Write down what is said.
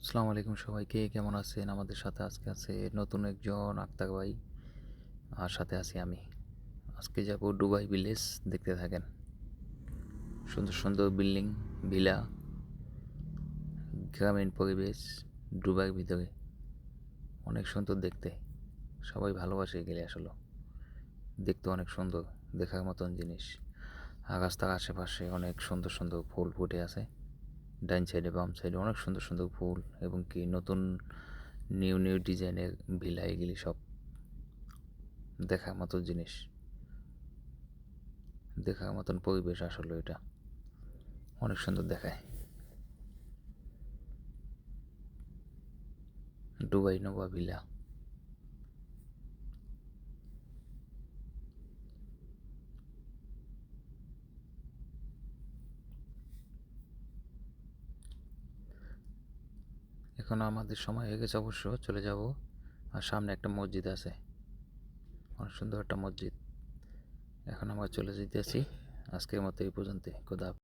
আসসালামু আলাইকুম সবাইকে, কেমন আছেন? আমাদের সাথে আজকে আছে নতুন একজন আক্তার ভাই, আর সাথে আছি আমি। আজকে যাব দুবাই ভিলেজ, দেখতে থাকেন। সুন্দর সুন্দর বিল্ডিং, ভিলা, গ্রামীণ পরিবেশ, দুবাইয়ের ভিতরে অনেক সুন্দর দেখতে। সবাই ভালোবাসে গেলে আসলে, দেখতে অনেক সুন্দর, দেখার মতন জিনিস। আর রাস্তার আশেপাশে অনেক সুন্দর সুন্দর ফুল ফুটে আছে। ডাইন সাইডে বাম সাইডে অনেক সুন্দর সুন্দর ফুল, এবং কি নতুন নিউ নিউ ডিজাইনের ভিলা, এগুলি সব দেখার মতো জিনিস, দেখার মতন পরিবেশ। আসলে এটা অনেক সুন্দর দেখায়। Dubai Nova villa. এখন আমাদের সময় হয়ে গেছে, অবশ্য চলে যাব। আর সামনে একটা মসজিদ আছে, অনেক সুন্দর একটা মসজিদ। এখন আমরা চলে যেতেছি। আজকের মতো এই পর্যন্ত। খোদা হাফেজ।